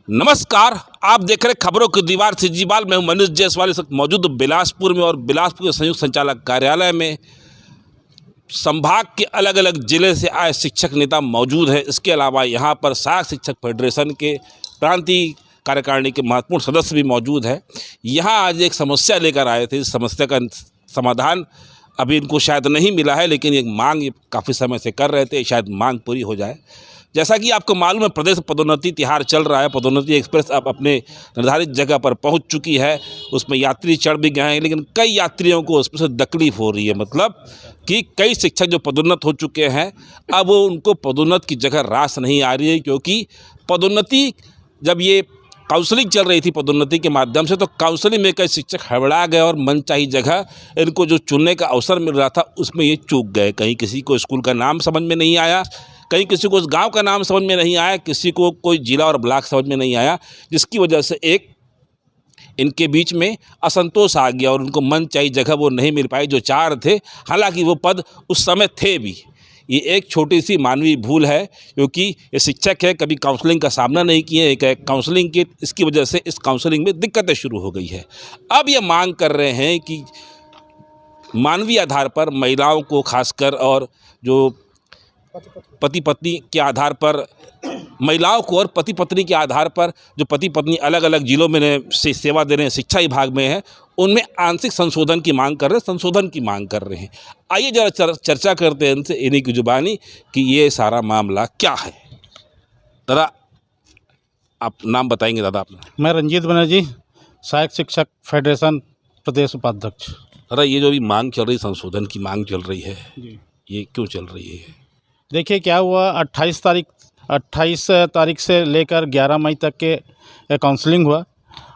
नमस्कार, आप देख रहे खबरों की दीवार से जीवाल में हूं मनीष जायसवाल। इस वक्त मौजूद बिलासपुर में और बिलासपुर के संयुक्त संचालक कार्यालय में संभाग के अलग अलग जिले से आए शिक्षक नेता मौजूद हैं। इसके अलावा यहां पर सहायक शिक्षक फेडरेशन के प्रांतीय कार्यकारिणी के महत्वपूर्ण सदस्य भी मौजूद हैं। यहां आज एक समस्या लेकर आए थे। इस समस्या का समाधान अभी इनको शायद नहीं मिला है, लेकिन एक मांग काफ़ी समय से कर रहे थे, शायद मांग पूरी हो जाए। जैसा कि आपको मालूम है, प्रदेश पदोन्नति तिहार चल रहा है। पदोन्नति एक्सप्रेस अब अपने निर्धारित जगह पर पहुंच चुकी है। उसमें यात्री चढ़ भी गए हैं, लेकिन कई यात्रियों को उसमें से तकलीफ हो रही है। मतलब कि कई शिक्षक जो पदोन्नत हो चुके हैं, अब उनको पदोन्नत की जगह रास नहीं आ रही है, क्योंकि पदोन्नति जब ये काउंसलिंग चल रही थी पदोन्नति के माध्यम से, तो काउंसलिंग में कई शिक्षक हड़बड़ा गए और मनचाही जगह इनको जो चुनने का अवसर मिल रहा था उसमें ये चूक गए। कहीं किसी को स्कूल का नाम समझ में नहीं आया, कहीं किसी को उस गांव का नाम समझ में नहीं आया, किसी को कोई जिला और ब्लॉक समझ में नहीं आया, जिसकी वजह से एक इनके बीच में असंतोष आ गया और उनको मनचाही जगह वो नहीं मिल पाई जो चाह रहे थे। हालांकि वो पद उस समय थे भी। ये एक छोटी सी मानवीय भूल है, क्योंकि ये शिक्षक है, कभी काउंसलिंग का सामना नहीं किए। एक काउंसलिंग की इसकी वजह से इस काउंसलिंग में दिक्कतें शुरू हो गई है। अब ये मांग कर रहे हैं कि मानवीय आधार पर महिलाओं को खासकर, और जो पति पत्नी के आधार पर महिलाओं को और पति पत्नी के आधार पर जो पति पत्नी अलग अलग जिलों में से सेवा दे रहे हैं, शिक्षा विभाग में हैं, उनमें आंशिक संशोधन की मांग कर रहे हैं, संशोधन की मांग कर रहे हैं। आइए जरा चर्चा करते हैं इनसे, इन्हीं की जुबानी, कि ये सारा मामला क्या है। दादा, आप नाम बताएंगे? दादा अपना। मैं रंजीत बनर्जी, सहायक शिक्षक फेडरेशन प्रदेश उपाध्यक्ष। दादा, ये जो भी मांग चल रही, संशोधन की मांग चल रही है, ये क्यों चल रही है? देखिए क्या हुआ, 28 तारीख से लेकर 11 मई तक के काउंसलिंग हुआ,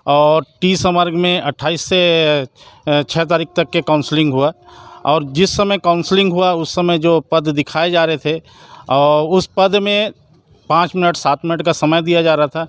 और टी संवर्ग में 28 से 6 तारीख तक के काउंसलिंग हुआ। और जिस समय काउंसलिंग हुआ उस समय जो पद दिखाए जा रहे थे, और उस पद में 5 मिनट 7 मिनट का समय दिया जा रहा था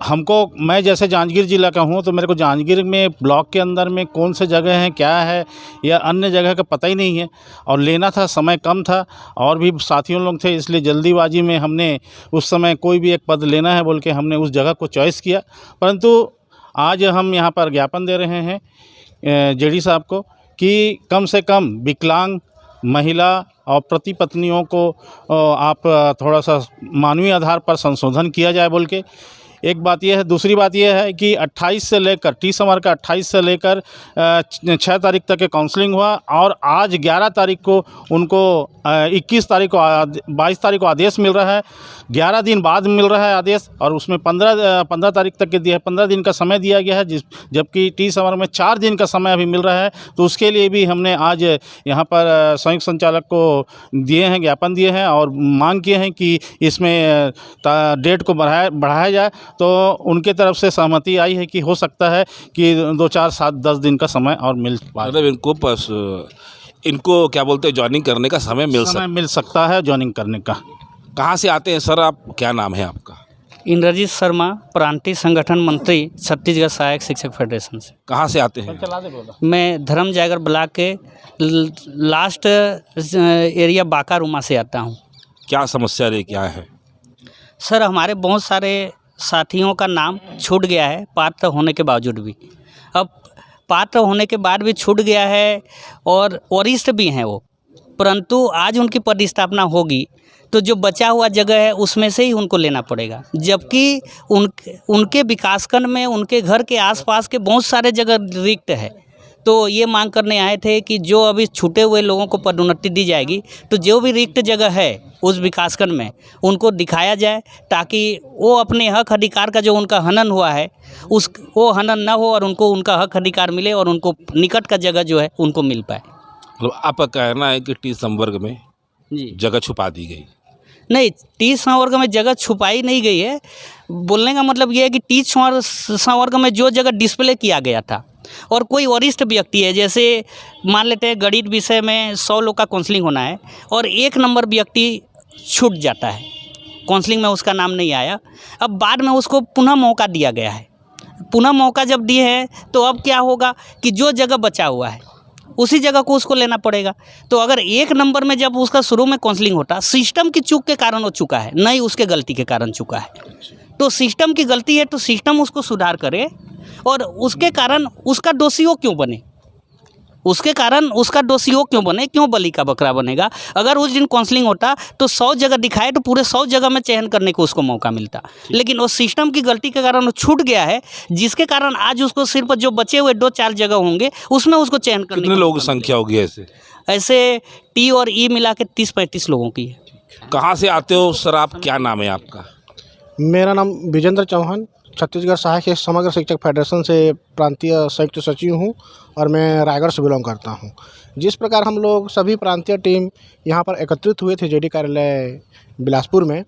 हमको। मैं जैसे जांजगीर ज़िला का हूँ, तो मेरे को जांजगीर में ब्लॉक के अंदर में कौन से जगह हैं, क्या है, या अन्य जगह का पता ही नहीं है, और लेना था, समय कम था और भी साथियों लोग थे, इसलिए जल्दीबाजी में हमने उस समय कोई भी एक पद लेना है बोल के हमने उस जगह को चॉइस किया। परंतु आज हम यहाँ पर ज्ञापन दे रहे हैं जेडी साहब को कि कम से कम विकलांग महिला और पति पत्नियों को आप थोड़ा सा मानवीय आधार पर संशोधन किया जाए बोल के। एक बात यह है। दूसरी बात यह है कि 28 से लेकर टी समर का 28 से लेकर 6 तारीख तक के काउंसलिंग हुआ, और आज 11 तारीख को उनको 21 तारीख को 22 तारीख को आदेश मिल रहा है। 11 दिन बाद मिल रहा है आदेश, और उसमें 15 तारीख तक के दिया 15 दिन का समय दिया गया है, जबकि टी समर में 4 दिन का समय अभी मिल रहा है। तो उसके लिए भी हमने आज यहाँ पर संयुक्त संचालक को दिए हैं, ज्ञापन दिए हैं, और मांग किए हैं कि इसमें डेट को बढ़ाया जाए। तो उनके तरफ से सहमति आई है कि हो सकता है कि 2, 4, 7, 10 दिन का समय और मिल पाए। मतलब इनको क्या बोलते हैं, ज्वाइनिंग करने का समय मिल सकता है ज्वाइनिंग करने का। कहाँ से आते हैं सर आप? क्या नाम है आपका? इंद्रजीत शर्मा, प्रांतीय संगठन मंत्री, छत्तीसगढ़ सहायक शिक्षक फेडरेशन से। कहाँ से आते हैं? मैं धर्म जागर ब्लॉक के लास्ट एरिया बाकारूमा से आता हूँ। क्या समस्या रे, क्या है सर? हमारे बहुत सारे साथियों का नाम छूट गया है पात्र होने के बावजूद भी। अब पात्र होने के बाद भी छूट गया है, और वरिष्ठ भी हैं वो, परंतु आज उनकी पदस्थापना होगी तो जो बचा हुआ जगह है उसमें से ही उनको लेना पड़ेगा, जबकि उनके विकासखंड में उनके घर के आसपास के बहुत सारे जगह रिक्त है। तो ये मांग करने आए थे कि जो अभी छूटे हुए लोगों को पदोन्नति दी जाएगी, तो जो भी रिक्त जगह है उस विकासखंड में उनको दिखाया जाए, ताकि वो अपने हक अधिकार का जो उनका हनन हुआ है वो हनन ना हो, और उनको उनका हक अधिकार मिले, और उनको निकट का जगह जो है उनको मिल पाए। मतलब आपका कहना है कि टी संवर्ग में जगह छुपा दी गई? नहीं, टी संवर्ग में जगह छुपाई नहीं गई है। बोलने का मतलब ये है कि टी संवर्ग में जो जगह डिस्प्ले किया गया था, और कोई वरिष्ठ व्यक्ति है, जैसे मान लेते हैं गणित विषय में 100 लोग का काउंसलिंग होना है, और 1 नंबर व्यक्ति छूट जाता है, काउंसलिंग में उसका नाम नहीं आया। अब बाद में उसको पुनः मौका दिया गया है। पुनः मौका जब दिए हैं, तो अब क्या होगा कि जो जगह बचा हुआ है उसी जगह को उसको लेना पड़ेगा। तो अगर 1 नंबर में जब उसका शुरू में काउंसलिंग होता, सिस्टम की चूक के कारण वो चुका है, नहीं उसके गलती के कारण चुका है। तो सिस्टम की गलती है तो सिस्टम उसको सुधार करे, और उसके कारण उसका दोषी वो क्यों बने, उसके कारण उसका दोषी वो क्यों बने, क्यों बलि का बकरा बनेगा। अगर उस दिन काउंसलिंग होता तो 100 जगह दिखाए तो पूरे 100 जगह में चयन करने को उसको मौका मिलता, लेकिन वो सिस्टम की गलती के कारण वो छूट गया है, जिसके कारण आज उसको सिर्फ जो बचे हुए 2-4 जगह होंगे उसमें उसको चयन करने कितने को लोगों की मौका संख्या होगी ऐसे? मिलता। ऐसे टी और ई मिला के 30-35 लोगों की है। कहाँ से आते हो सर आप, क्या नाम है आपका? मेरा नाम विजेंद्र चौहान, छत्तीसगढ़ सहायक समग्र शिक्षक फेडरेशन से प्रांतीय संयुक्त सचिव हूँ और मैं रायगढ़ से बिलोंग करता हूँ। जिस प्रकार हम लोग सभी प्रांतीय टीम यहाँ पर एकत्रित हुए थे जेडी कार्यालय बिलासपुर में,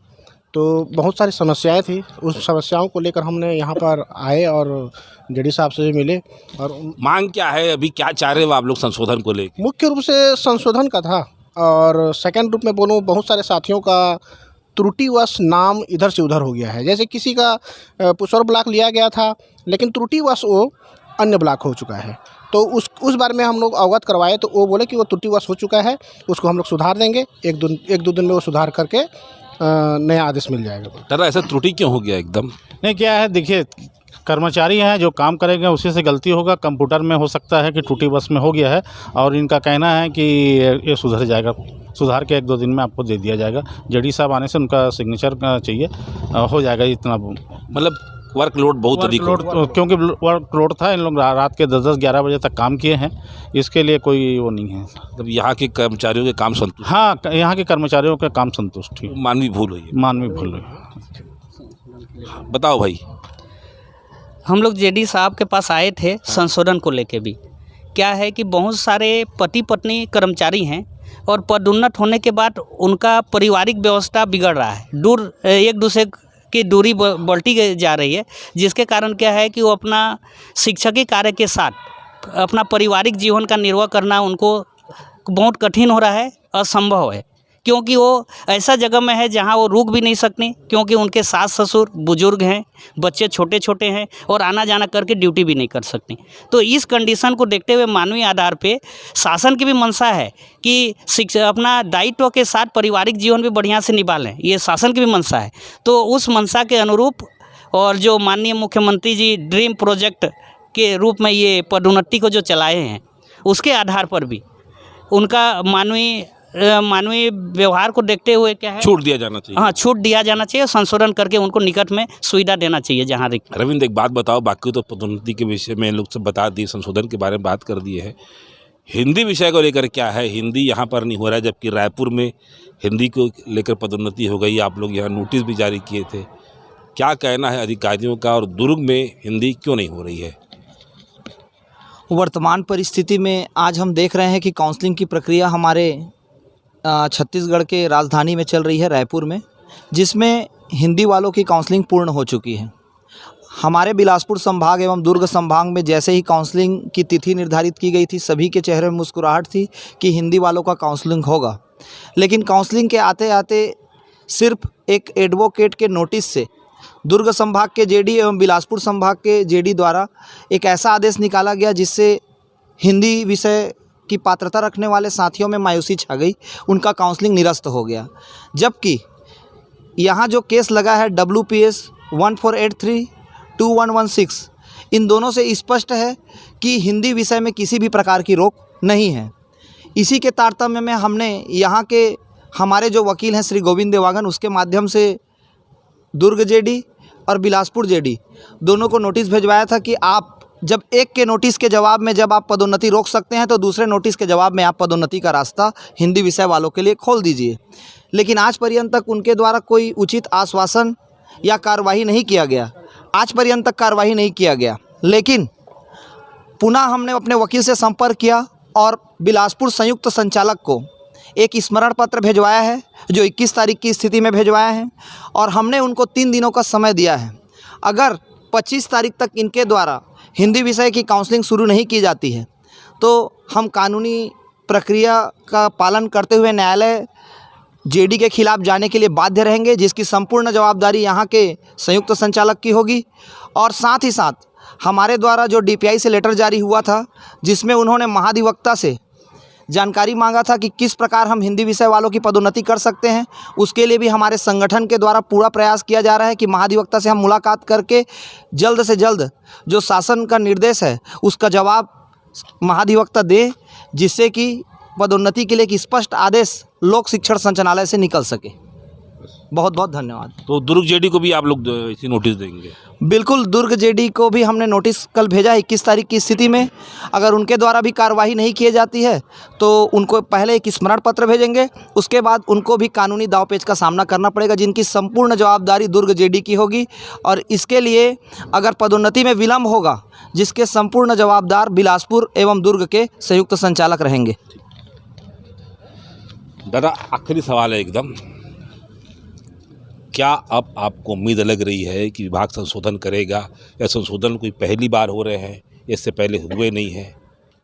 तो बहुत सारी समस्याएं थी। उस समस्याओं को लेकर हमने यहाँ पर आए और जेडी साहब से मिले। और मांग क्या है अभी, क्या चाह रहे हो आप लोग संशोधन को लेकर? मुख्य रूप से संशोधन का था, और सेकंड रूप में बोलूँ बहुत सारे साथियों का त्रुटिवश नाम इधर से उधर हो गया है। जैसे किसी का पुसौर ब्लॉक लिया गया था, लेकिन त्रुटिवश वो अन्य ब्लॉक हो चुका है, तो उस बारे में हम लोग अवगत करवाए, तो वो बोले कि वो त्रुटिवश हो चुका है, उसको हम लोग सुधार देंगे, एक दो दिन में वो सुधार करके नया आदेश मिल जाएगा। दादा ऐसा त्रुटि क्यों हो गया एकदम? नहीं, क्या है देखिए, कर्मचारी हैं जो काम करेंगे उसी से गलती होगा। कंप्यूटर में हो सकता है कि टूटी बस में हो गया है, और इनका कहना है कि ये सुधर जाएगा, सुधार के 1-2 दिन में आपको दे दिया जाएगा। जेडी साहब आने से उनका सिग्नेचर चाहिए, हो जाएगा इतना। मतलब वर्कलोड बहुत अधिक हो गया। क्योंकि वर्कलोड था, इन लोग रात के 10-11 बजे तक काम किए हैं, इसके लिए कोई वो नहीं है। मतलब यहाँ के कर्मचारियों के काम संतुष्ट? हाँ, यहाँ के कर्मचारियों का काम संतुष्ट है। मानवीय भूल हुई है। मानवीय भूल हुई। बताओ भाई। हम लोग जेडी साहब के पास आए थे संशोधन को लेके भी। क्या है कि बहुत सारे पति पत्नी कर्मचारी हैं और पदोन्नत होने के बाद उनका पारिवारिक व्यवस्था बिगड़ रहा है, दूर एक दूसरे की दूरी बढ़ती जा रही है, जिसके कारण क्या है कि वो अपना शिक्षकी कार्य के साथ अपना पारिवारिक जीवन का निर्वाह करना उनको बहुत कठिन हो रहा है, असंभव है, क्योंकि वो ऐसा जगह में है जहां वो रुक भी नहीं सकते, क्योंकि उनके सास ससुर बुजुर्ग हैं, बच्चे छोटे छोटे हैं और आना जाना करके ड्यूटी भी नहीं कर सकते। तो इस कंडीशन को देखते हुए मानवीय आधार पे शासन की भी मंशा है कि शिक्षा अपना दायित्व के साथ पारिवारिक जीवन भी बढ़िया से निभा लें, ये शासन की भी मंशा है। तो उस मंशा के अनुरूप और जो माननीय मुख्यमंत्री जी ड्रीम प्रोजेक्ट के रूप में ये पदोन्नति को जो चलाए हैं, उसके आधार पर भी उनका मानवीय व्यवहार को देखते हुए क्या है, छूट दिया जाना चाहिए। हाँ, छूट दिया जाना चाहिए, संशोधन करके उनको निकट में सुविधा देना चाहिए जहाँ। रविंद्र एक बात बताओ, बाकी तो पदोन्नति के विषय में लोग सब बता दिए, संशोधन के बारे में बात कर दिए है, हिंदी विषय को लेकर क्या है? हिंदी यहाँ पर नहीं हो रहा है, जबकि रायपुर में हिंदी को लेकर पदोन्नति हो गई। आप लोग यहाँ नोटिस भी जारी किए थे, क्या कहना है अधिकारियों का, और दुर्ग में हिंदी क्यों नहीं हो रही है? वर्तमान परिस्थिति में आज हम देख रहे हैं कि काउंसलिंग की प्रक्रिया हमारे छत्तीसगढ़ के राजधानी में चल रही है, रायपुर में, जिसमें हिंदी वालों की काउंसलिंग पूर्ण हो चुकी है। हमारे बिलासपुर संभाग एवं दुर्ग संभाग में जैसे ही काउंसलिंग की तिथि निर्धारित की गई थी, सभी के चेहरे में मुस्कुराहट थी कि हिंदी वालों का काउंसलिंग होगा। लेकिन काउंसलिंग के आते आते सिर्फ एक एडवोकेट के नोटिस से दुर्ग संभाग के जेडी एवं बिलासपुर संभाग के जेडी द्वारा एक ऐसा आदेश निकाला गया जिससे हिंदी विषय की पात्रता रखने वाले साथियों में मायूसी छा गई, उनका काउंसलिंग निरस्त हो गया। जबकि यहाँ जो केस लगा है WPS 1483-2116, इन दोनों से स्पष्ट है कि हिंदी विषय में किसी भी प्रकार की रोक नहीं है। इसी के तारतम्य में हमने यहाँ के हमारे जो वकील हैं श्री गोविंद देवागन, उसके माध्यम से दुर्ग जेडी और बिलासपुर जेडी दोनों को नोटिस भिजवाया था कि आप जब एक के नोटिस के जवाब में जब आप पदोन्नति रोक सकते हैं, तो दूसरे नोटिस के जवाब में आप पदोन्नति का रास्ता हिंदी विषय वालों के लिए खोल दीजिए। लेकिन आज पर्यंत तक उनके द्वारा कोई उचित आश्वासन या कार्रवाई नहीं किया गया, आज पर्यंत तक कार्रवाई नहीं किया गया। लेकिन पुनः हमने अपने वकील से संपर्क किया और बिलासपुर संयुक्त संचालक को एक स्मरण पत्र भिजवाया है, जो 21 तारीख की स्थिति में भिजवाया है, और हमने उनको 3 दिनों का समय दिया है। अगर 25 तारीख तक इनके द्वारा हिंदी विषय की काउंसलिंग शुरू नहीं की जाती है, तो हम कानूनी प्रक्रिया का पालन करते हुए न्यायालय जेडी के खिलाफ जाने के लिए बाध्य रहेंगे, जिसकी संपूर्ण जवाबदारी यहाँ के संयुक्त संचालक की होगी। और साथ ही साथ हमारे द्वारा जो DPI से लेटर जारी हुआ था, जिसमें उन्होंने महाधिवक्ता से जानकारी मांगा था कि किस प्रकार हम हिंदी विषय वालों की पदोन्नति कर सकते हैं। उसके लिए भी हमारे संगठन के द्वारा पूरा प्रयास किया जा रहा है कि महाधिवक्ता से हम मुलाकात करके जल्द से जल्द जो शासन का निर्देश है उसका जवाब महाधिवक्ता दे, जिससे कि पदोन्नति के लिए एक स्पष्ट आदेश लोक शिक्षण संचालनालय से निकल सके। बहुत बहुत धन्यवाद। तो दुर्ग जेडी को भी आप लोग इसी नोटिस देंगे? बिल्कुल, दुर्ग जेडी को भी हमने नोटिस कल भेजा है 21 तारीख की स्थिति में। अगर उनके द्वारा भी कार्रवाई नहीं की जाती है तो उनको पहले एक स्मरण पत्र भेजेंगे, उसके बाद उनको भी कानूनी दावपेच का सामना करना पड़ेगा, जिनकी संपूर्ण जवाबदारी दुर्ग जेडी की होगी। और इसके लिए अगर पदोन्नति में विलम्ब होगा, जिसके संपूर्ण जवाबदार बिलासपुर एवं दुर्ग के संयुक्त संचालक रहेंगे। दादा, आखिरी सवाल है एकदम, क्या अब आपको उम्मीद लग रही है कि विभाग संशोधन करेगा, या संशोधन कोई पहली बार हो रहे हैं, इससे पहले हुए नहीं है,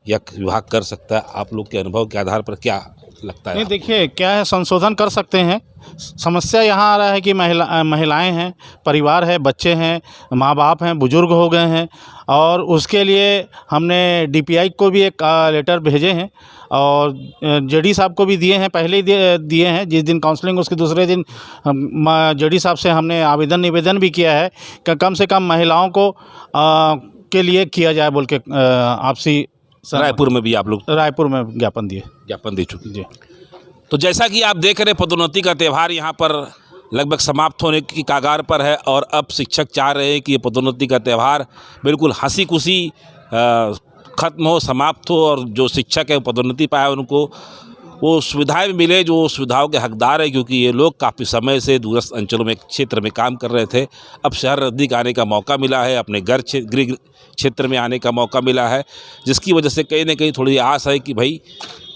या विभाग कर सकता है? आप लोग के अनुभव के आधार पर क्या लगता है? नहीं, देखिए क्या है, संशोधन कर सकते हैं। समस्या यहाँ आ रहा है कि महिलाएं हैं, परिवार है, बच्चे हैं, माँ बाप हैं, बुजुर्ग हो गए हैं, और उसके लिए हमने डीपीआई को भी एक लेटर भेजे हैं और जेडी साहब को भी दिए हैं, पहले ही दिए हैं। जिस दिन काउंसलिंग उसके दूसरे दिन जेडी साहब से हमने निवेदन भी किया है कि कम से कम महिलाओं को के लिए किया जाए बोल के आपसी। रायपुर में भी आप लोग रायपुर में ज्ञापन दे चुके जी। तो जैसा कि आप देख रहे हैं, पदोन्नति का त्यौहार यहाँ पर लगभग समाप्त होने की कगार पर है, और अब शिक्षक चाह रहे हैं कि ये पदोन्नति का त्यौहार बिल्कुल हंसी खुशी ख़त्म हो, समाप्त हो, और जो शिक्षक है पदोन्नति पाए उनको वो सुविधाएं मिले जो सुविधाओं के हकदार है। क्योंकि ये लोग काफ़ी समय से दूरस्थ अंचलों में क्षेत्र में काम कर रहे थे, अब शहर नज़दीक आने का मौका मिला है, अपने गृह क्षेत्र में आने का मौका मिला है, जिसकी वजह से कहीं ना कहीं थोड़ी आस है कि भाई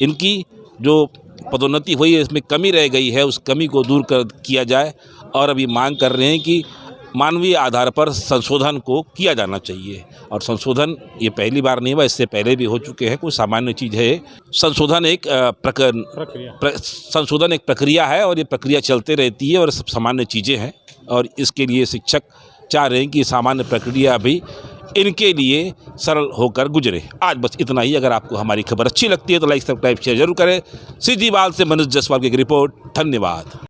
इनकी जो पदोन्नति हुई है इसमें कमी रह गई है, उस कमी को दूर किया जाए। और अभी मांग कर रहे हैं कि मानवीय आधार पर संशोधन को किया जाना चाहिए। और संशोधन ये पहली बार नहीं हुआ, इससे पहले भी हो चुके हैं, कोई सामान्य चीज़ है। संशोधन एक संशोधन एक प्रक्रिया है, और ये प्रक्रिया चलते रहती है, और सब सामान्य चीज़ें हैं। और इसके लिए शिक्षक चाह रहे हैं कि सामान्य प्रक्रिया भी इनके लिए सरल होकर गुजरे। आज बस इतना ही। अगर आपको हमारी खबर अच्छी लगती है तो लाइक, सब्सक्राइब, शेयर जरूर करें। सीजीवाल से मनोज जायसवाल की एक रिपोर्ट। धन्यवाद।